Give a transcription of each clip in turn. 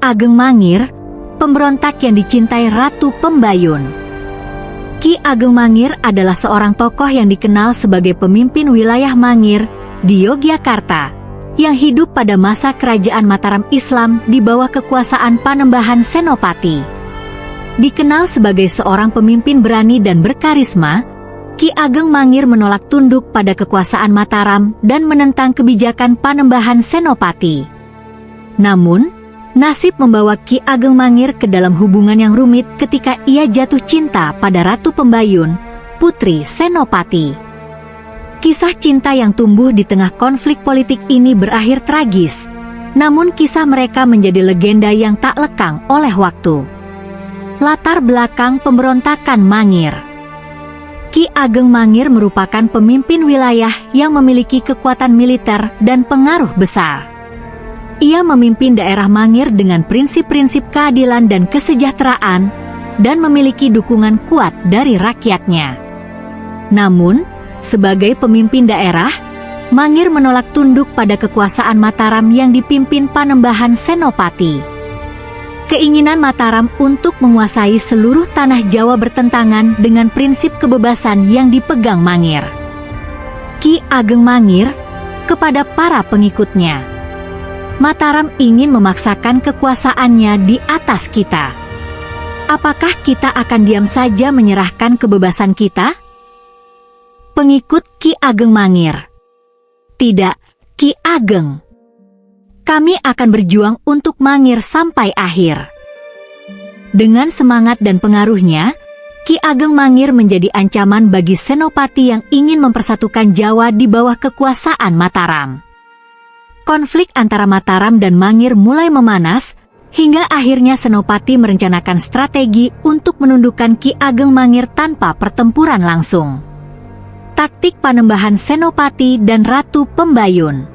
Ageng Mangir, pemberontak yang dicintai Ratu Pembayun. Ki Ageng Mangir adalah seorang tokoh yang dikenal sebagai pemimpin wilayah Mangir di Yogyakarta, yang hidup pada masa kerajaan Mataram Islam di bawah kekuasaan Panembahan Senopati. Dikenal sebagai seorang pemimpin berani dan berkarisma, Ki Ageng Mangir menolak tunduk pada kekuasaan Mataram dan menentang kebijakan Panembahan Senopati. Namun, nasib membawa Ki Ageng Mangir ke dalam hubungan yang rumit ketika ia jatuh cinta pada Ratu Pembayun, putri Senopati. Kisah cinta yang tumbuh di tengah konflik politik ini berakhir tragis, namun kisah mereka menjadi legenda yang tak lekang oleh waktu. Latar belakang pemberontakan Mangir. Ki Ageng Mangir merupakan pemimpin wilayah yang memiliki kekuatan militer dan pengaruh besar. Ia memimpin daerah Mangir dengan prinsip-prinsip keadilan dan kesejahteraan, dan memiliki dukungan kuat dari rakyatnya. Namun, sebagai pemimpin daerah, Mangir menolak tunduk pada kekuasaan Mataram yang dipimpin Panembahan Senopati. Keinginan Mataram untuk menguasai seluruh tanah Jawa bertentangan dengan prinsip kebebasan yang dipegang Mangir. Ki Ageng Mangir kepada para pengikutnya. Mataram ingin memaksakan kekuasaannya di atas kita. Apakah kita akan diam saja menyerahkan kebebasan kita? Pengikut Ki Ageng Mangir. Tidak, Ki Ageng. Kami akan berjuang untuk Mangir sampai akhir. Dengan semangat dan pengaruhnya, Ki Ageng Mangir menjadi ancaman bagi Senopati yang ingin mempersatukan Jawa di bawah kekuasaan Mataram. Konflik antara Mataram dan Mangir mulai memanas, hingga akhirnya Senopati merencanakan strategi untuk menundukkan Ki Ageng Mangir tanpa pertempuran langsung. Taktik Panembahan Senopati dan Ratu Pembayun.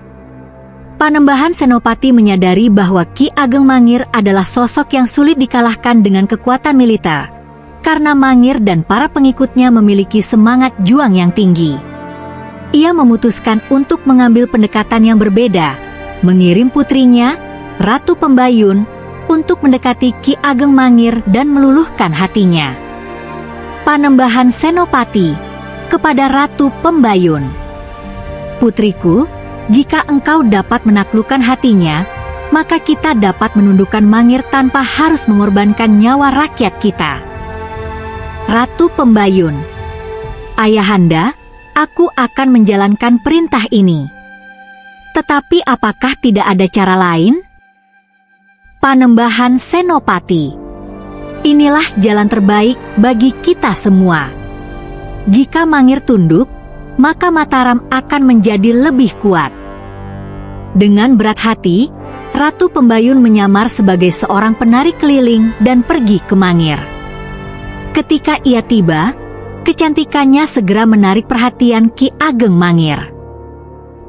Panembahan Senopati menyadari bahwa Ki Ageng Mangir adalah sosok yang sulit dikalahkan dengan kekuatan militer, karena Mangir dan para pengikutnya memiliki semangat juang yang tinggi. Ia memutuskan untuk mengambil pendekatan yang berbeda, mengirim putrinya, Ratu Pembayun, untuk mendekati Ki Ageng Mangir dan meluluhkan hatinya. Panembahan Senopati kepada Ratu Pembayun. Putriku, jika engkau dapat menaklukkan hatinya, maka kita dapat menundukkan Mangir tanpa harus mengorbankan nyawa rakyat kita. Ratu Pembayun. Ayahanda, aku akan menjalankan perintah ini. Tetapi apakah tidak ada cara lain? Panembahan Senopati. Inilah jalan terbaik bagi kita semua. Jika Mangir tunduk, maka Mataram akan menjadi lebih kuat. Dengan berat hati, Ratu Pembayun menyamar sebagai seorang penari keliling dan pergi ke Mangir. Ketika ia tiba, kecantikannya segera menarik perhatian Ki Ageng Mangir.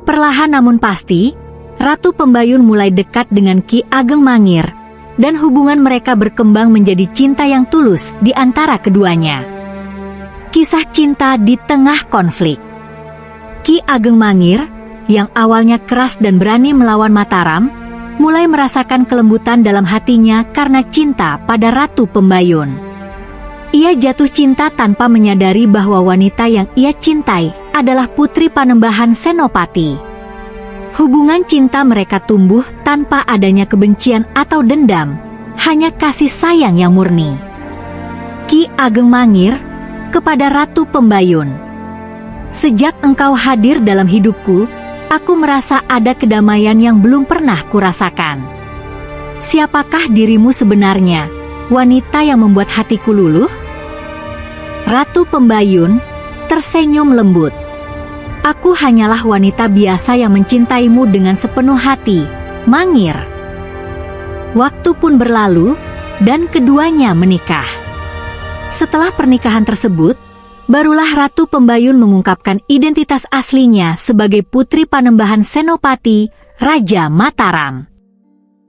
Perlahan namun pasti, Ratu Pembayun mulai dekat dengan Ki Ageng Mangir, dan hubungan mereka berkembang menjadi cinta yang tulus di antara keduanya. Kisah cinta di tengah konflik. Ki Ageng Mangir, yang awalnya keras dan berani melawan Mataram, mulai merasakan kelembutan dalam hatinya karena cinta pada Ratu Pembayun. Ia jatuh cinta tanpa menyadari bahwa wanita yang ia cintai adalah putri Panembahan Senopati. Hubungan cinta mereka tumbuh tanpa adanya kebencian atau dendam, hanya kasih sayang yang murni. Ki Ageng Mangir kepada Ratu Pembayun. Sejak engkau hadir dalam hidupku, aku merasa ada kedamaian yang belum pernah kurasakan. Siapakah dirimu sebenarnya, wanita yang membuat hatiku luluh? Ratu Pembayun tersenyum lembut. Aku hanyalah wanita biasa yang mencintaimu dengan sepenuh hati, Mangir. Waktu pun berlalu, dan keduanya menikah. Setelah pernikahan tersebut, barulah Ratu Pembayun mengungkapkan identitas aslinya sebagai putri Panembahan Senopati, Raja Mataram.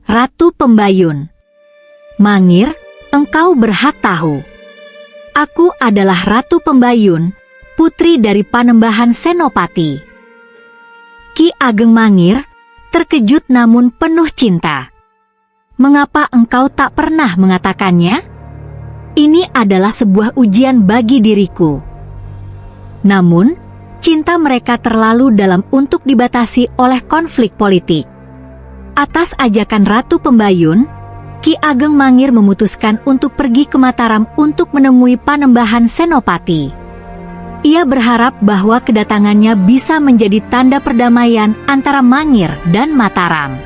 Ratu Pembayun. Mangir, engkau berhak tahu. Aku adalah Ratu Pembayun, putri dari Panembahan Senopati. Ki Ageng Mangir terkejut namun penuh cinta. Mengapa engkau tak pernah mengatakannya? Ini adalah sebuah ujian bagi diriku. Namun, cinta mereka terlalu dalam untuk dibatasi oleh konflik politik. Atas ajakan Ratu Pembayun, Ki Ageng Mangir memutuskan untuk pergi ke Mataram untuk menemui Panembahan Senopati. Ia berharap bahwa kedatangannya bisa menjadi tanda perdamaian antara Mangir dan Mataram.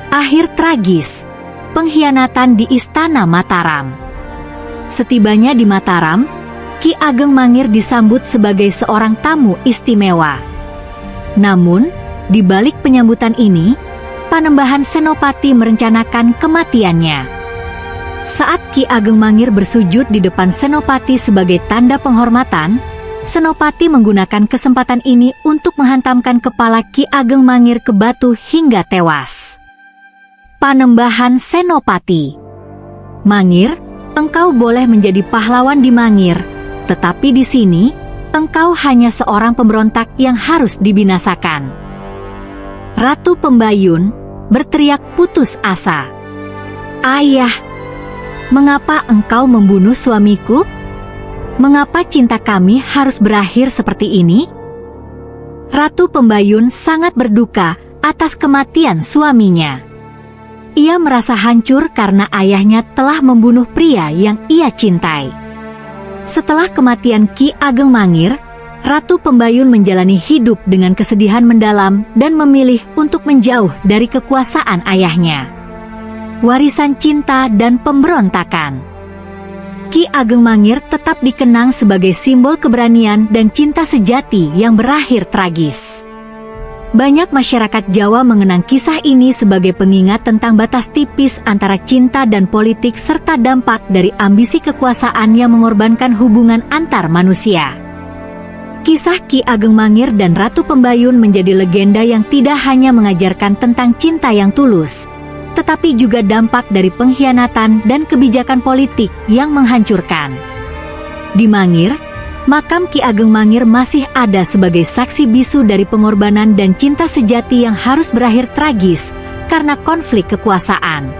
Akhir tragis, pengkhianatan di Istana Mataram. Setibanya di Mataram, Ki Ageng Mangir disambut sebagai seorang tamu istimewa. Namun, di balik penyambutan ini, Panembahan Senopati merencanakan kematiannya. Saat Ki Ageng Mangir bersujud di depan Senopati sebagai tanda penghormatan, Senopati menggunakan kesempatan ini untuk menghantamkan kepala Ki Ageng Mangir ke batu hingga tewas. Panembahan Senopati. Mangir, engkau boleh menjadi pahlawan di Mangir, tetapi di sini, engkau hanya seorang pemberontak yang harus dibinasakan. Ratu Pembayun berteriak putus asa. Ayah, mengapa engkau membunuh suamiku? Mengapa cinta kami harus berakhir seperti ini? Ratu Pembayun sangat berduka atas kematian suaminya. Ia merasa hancur karena ayahnya telah membunuh pria yang ia cintai. Setelah kematian Ki Ageng Mangir, Ratu Pembayun menjalani hidup dengan kesedihan mendalam dan memilih untuk menjauh dari kekuasaan ayahnya. Warisan cinta dan pemberontakan. Ki Ageng Mangir tetap dikenang sebagai simbol keberanian dan cinta sejati yang berakhir tragis. Banyak masyarakat Jawa mengenang kisah ini sebagai pengingat tentang batas tipis antara cinta dan politik serta dampak dari ambisi kekuasaan yang mengorbankan hubungan antar manusia. Kisah Ki Ageng Mangir dan Ratu Pembayun menjadi legenda yang tidak hanya mengajarkan tentang cinta yang tulus, tetapi juga dampak dari pengkhianatan dan kebijakan politik yang menghancurkan. Di Mangir, makam Ki Ageng Mangir masih ada sebagai saksi bisu dari pengorbanan dan cinta sejati yang harus berakhir tragis karena konflik kekuasaan.